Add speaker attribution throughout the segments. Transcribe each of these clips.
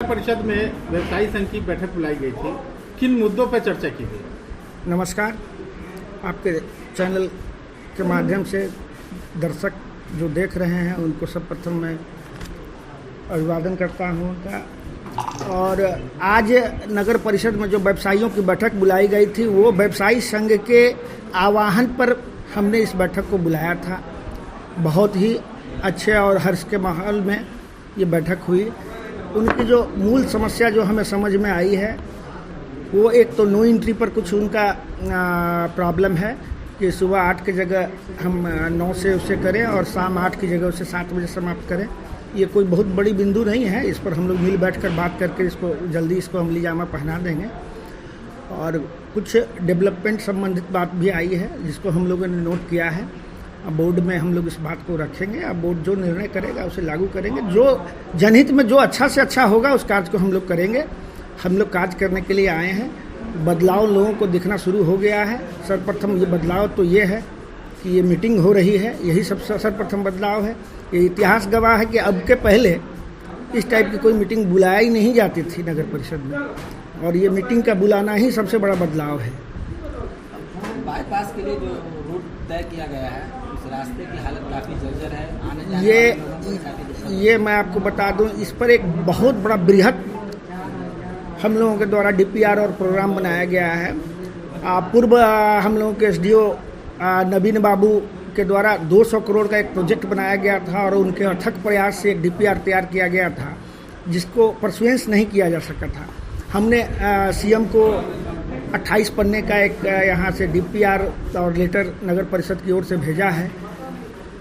Speaker 1: परिषद में व्यवसायी संघ की बैठक बुलाई गई थी, किन मुद्दों पर चर्चा की गई?
Speaker 2: नमस्कार। आपके चैनल के माध्यम से दर्शक जो देख रहे हैं उनको सर्वप्रथम मैं अभिवादन करता हूँ उनका। और आज नगर परिषद में जो व्यवसायियों की बैठक बुलाई गई थी वो व्यवसायी संघ के आह्वान पर हमने इस बैठक को बुलाया था। बहुत ही अच्छे और हर्ष के माहौल में ये बैठक हुई। उनकी जो मूल समस्या जो हमें समझ में आई है वो एक तो नो एंट्री पर कुछ उनका प्रॉब्लम है कि सुबह 8 की जगह हम 9 से उसे करें और शाम 8 की जगह उसे 7 बजे समाप्त करें। ये कोई बहुत बड़ी बिंदु नहीं है, इस पर हम लोग मिल बैठ कर बात करके इसको जल्दी इसको अमली जामा पहना देंगे। और कुछ डेवलपमेंट संबंधित बात भी आई है जिसको हम लोगों ने नोट किया है। अब बोर्ड में हम लोग इस बात को रखेंगे, अब बोर्ड जो निर्णय करेगा उसे लागू करेंगे। जो जनहित में जो अच्छा से अच्छा होगा उस कार्य को हम लोग करेंगे। हम लोग कार्य करने के लिए आए हैं। बदलाव लोगों को दिखना शुरू हो गया है। सर्वप्रथम ये बदलाव तो ये है कि ये मीटिंग हो रही है, यही सबसे सर्वप्रथम बदलाव है। ये इतिहास गवाह है कि अब के पहले इस टाइप की कोई मीटिंग बुलाई नहीं जाती थी नगर परिषद में, और ये मीटिंग का बुलाना ही सबसे बड़ा बदलाव है।
Speaker 3: बाईपास के लिए जो रूट तय किया गया है उस रास्ते की हालत काफ़ी जर्जर है। आने जाने
Speaker 2: ये मैं आपको बता दूं, इस पर एक बहुत बड़ा बृहद हम लोगों के द्वारा डीपीआर और प्रोग्राम बनाया गया है। पूर्व हम लोगों के एसडीओ नवीन बाबू के द्वारा 200 करोड़ का एक प्रोजेक्ट बनाया गया था और उनके अथक प्रयास से एक डीपीआर तैयार किया गया था जिसको परसुएंस नहीं किया जा सका था। हमने सीएम को 28 पन्ने का एक यहाँ से डीपीआर और लेटर नगर परिषद की ओर से भेजा है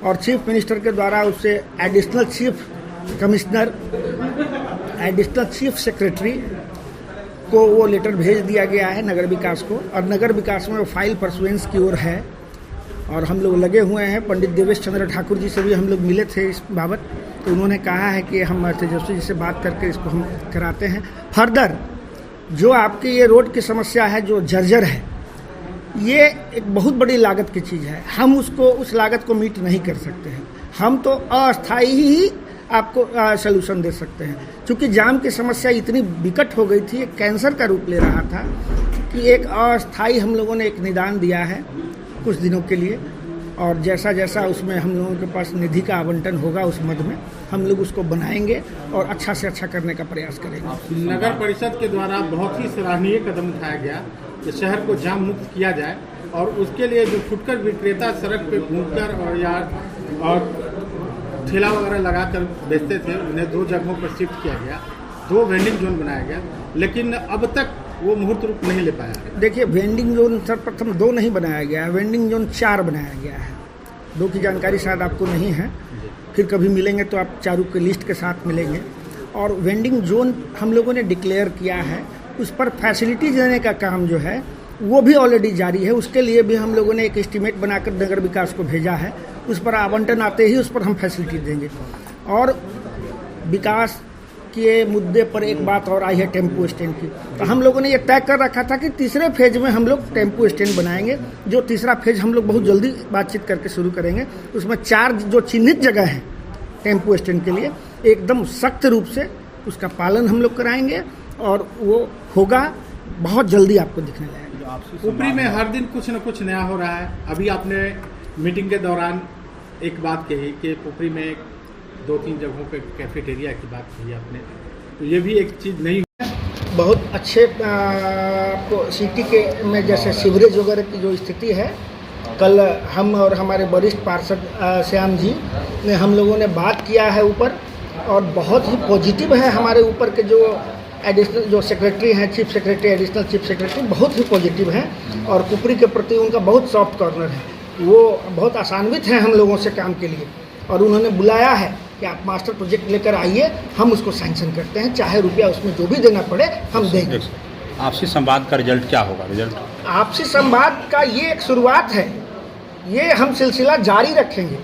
Speaker 2: और चीफ मिनिस्टर के द्वारा उससे additional chief commissioner, additional chief secretary को वो लेटर भेज दिया गया है नगर विकास को, और नगर विकास में वो फाइल परसुएंस की ओर है और हम लोग लगे हुए हैं। पंडित देवेश चंद्र ठाकुर जी से भी हम लोग मिले थे इस बाबत, तो उन्होंने कहा है कि हम तेजस्वी जी से बात करके इसको हम कराते हैं। फर्दर जो आपकी ये रोड की समस्या है जो जर्जर है, ये एक बहुत बड़ी लागत की चीज़ है। हम उसको उस लागत को मीट नहीं कर सकते हैं। हम तो अस्थायी ही आपको सलूशन दे सकते हैं, क्योंकि जाम की समस्या इतनी विकट हो गई थी, एक कैंसर का रूप ले रहा था कि एक अस्थायी हम लोगों ने एक निदान दिया है कुछ दिनों के लिए, और जैसा जैसा उसमें हम लोगों के पास निधि का आवंटन होगा उस मद में हम लोग उसको बनाएंगे और अच्छा से अच्छा करने का प्रयास करेंगे।
Speaker 1: नगर परिषद के द्वारा बहुत ही सराहनीय कदम उठाया गया कि शहर को जाम मुक्त किया जाए, और उसके लिए जो फुटकर विक्रेता सड़क पे घूमकर और ठेला वगैरह लगाकर बेचते थे उन्हें 2 जगहों पर शिफ्ट किया गया, 2 वेंडिंग जोन बनाया गया, लेकिन अब तक वो मुहूर्त रूप नहीं ले पाया।
Speaker 2: देखिए, वेंडिंग जोन सर्वप्रथम 2 नहीं बनाया गया है, वेंडिंग जोन 4 बनाया गया है। 2 की जानकारी शायद आपको नहीं है, फिर कभी मिलेंगे तो आप चारों के लिस्ट के साथ मिलेंगे। और वेंडिंग जोन हम लोगों ने डिक्लेयर किया है, उस पर फैसिलिटी देने का काम जो है वो भी ऑलरेडी जारी है। उसके लिए भी हम लोगों ने एक एस्टीमेट बनाकर नगर विकास को भेजा है, उस पर आवंटन आते ही उस पर हम फैसिलिटी देंगे। और विकास के मुद्दे पर एक बात और आई है टेम्पो स्टैंड की, तो हम लोगों ने ये तय कर रखा था कि तीसरे फेज में हम लोग टेम्पो स्टैंड बनाएंगे। जो तीसरा फेज हम लोग बहुत जल्दी बातचीत करके शुरू करेंगे। उसमें 4 जो चिन्हित जगह हैं टेम्पो स्टैंड के लिए, एकदम सख्त रूप से उसका पालन हम लोग कराएंगे और वो होगा बहुत जल्दी, आपको दिखने लगेगा।
Speaker 1: ऊपरी में हर दिन कुछ न कुछ नया हो रहा है। अभी आपने मीटिंग के दौरान एक बात कही कि ऊपरी में 2-3 जगहों पे कैफेटेरिया की बात कही आपने, तो ये भी एक चीज़ नहीं है।
Speaker 2: बहुत अच्छे आपको सिटी के में जैसे सीवरेज वगैरह की जो स्थिति है, कल हम और हमारे वरिष्ठ पार्षद श्याम जी ने हम लोगों ने बात किया है ऊपर, और बहुत ही पॉजिटिव है। हमारे ऊपर के जो एडिशनल जो सेक्रेटरी हैं, chief secretary, additional chief secretary बहुत ही पॉजिटिव हैं और कुपरी के प्रति उनका बहुत सॉफ्ट कॉर्नर है। वो बहुत आसान्वित हैं हम लोगों से काम के लिए, और उन्होंने बुलाया है कि आप मास्टर प्रोजेक्ट लेकर आइए, हम उसको सैंक्शन करते हैं, चाहे रुपया उसमें जो भी देना पड़े हम देंगे।
Speaker 4: आपसी संवाद का रिजल्ट क्या होगा? रिजल्ट
Speaker 2: आपसी संवाद का ये एक शुरुआत है, ये हम सिलसिला जारी रखेंगे।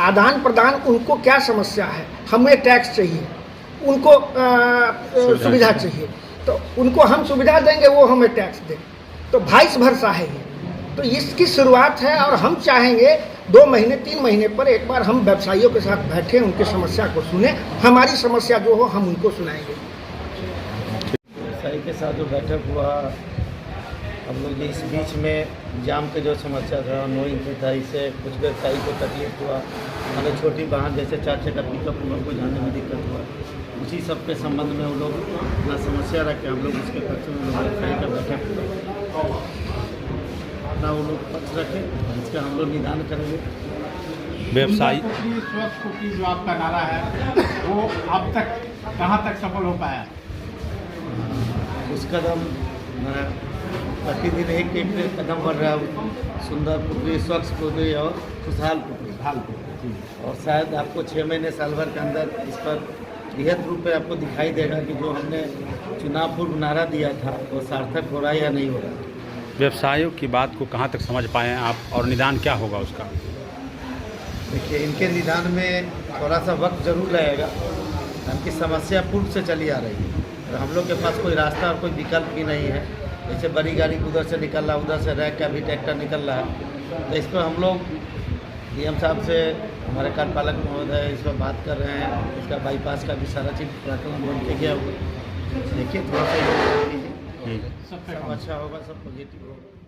Speaker 2: आदान प्रदान, उनको क्या समस्या है, हमें टैक्स चाहिए, उनको सुविधा चाहिए, तो उनको हम सुविधा देंगे, वो हमें टैक्स दें, तो वाइस वर्सा है ये। तो इसकी शुरुआत है, और हम चाहेंगे 2 महीने 3 महीने पर एक बार हम व्यवसायियों के साथ बैठे, उनकी समस्या को सुने, हमारी समस्या जो हो हम उनको सुनाएंगे।
Speaker 5: व्यवसायी के साथ जो बैठक हुआ, हम लोग इस बीच में जाम के जो समस्या था, नोइंग की था, इससे कुछ व्यवसायी को तकलीफ हुआ। हमें छोटी वाहन जैसे 4 चक्का पिकअप को जाने में दिक्कत हुआ। उसी सब के संबंध में वो लोग अपना समस्या रखे, हम लोग उसके पक्ष में व्यवसायी का बैठक हुआ, अपना वो लोग पक्ष रखे, इसका हम लोग निदान करेंगे।
Speaker 4: व्यवसायी
Speaker 1: स्वच्छ कुकी जो आपका नारा है वो अब तक कहाँ तक सफल हो पाया?
Speaker 5: उस कदम प्रतिदिन एक एक कदम बढ़ रहा है। सुंदर पुत्री, स्वच्छ पुत्री और खुशहाल पुत्री। और शायद आपको 6 महीने साल भर के अंदर इस पर बृहद रूप में आपको दिखाई देगा कि जो हमने चुनाव पूर्व नारा दिया था वो सार्थक हो रहा है या नहीं हो रहा।
Speaker 4: व्यवसायियों की बात को कहाँ तक समझ पाए हैं आप, और निदान क्या होगा उसका?
Speaker 5: देखिए, इनके निदान में थोड़ा सा वक्त जरूर लगेगा। उनकी समस्या पूर्व से चली आ रही है और हम लोग के पास कोई रास्ता और कोई विकल्प भी नहीं है। जैसे बड़ी गाड़ी उधर से निकल रहा है, उधर से रैक का भी ट्रैक्टर निकल रहा है, तो इस पर हम लोग डीएम साहब से, हमारे कार्यपालक महोदय इस पर बात कर रहे हैं। इसका बाईपास का भी सारा चीज़ प्रकरण बन के गया हुआ। देखिए, थोड़ा सा सब अच्छा होगा, सब पॉजिटिव होगा।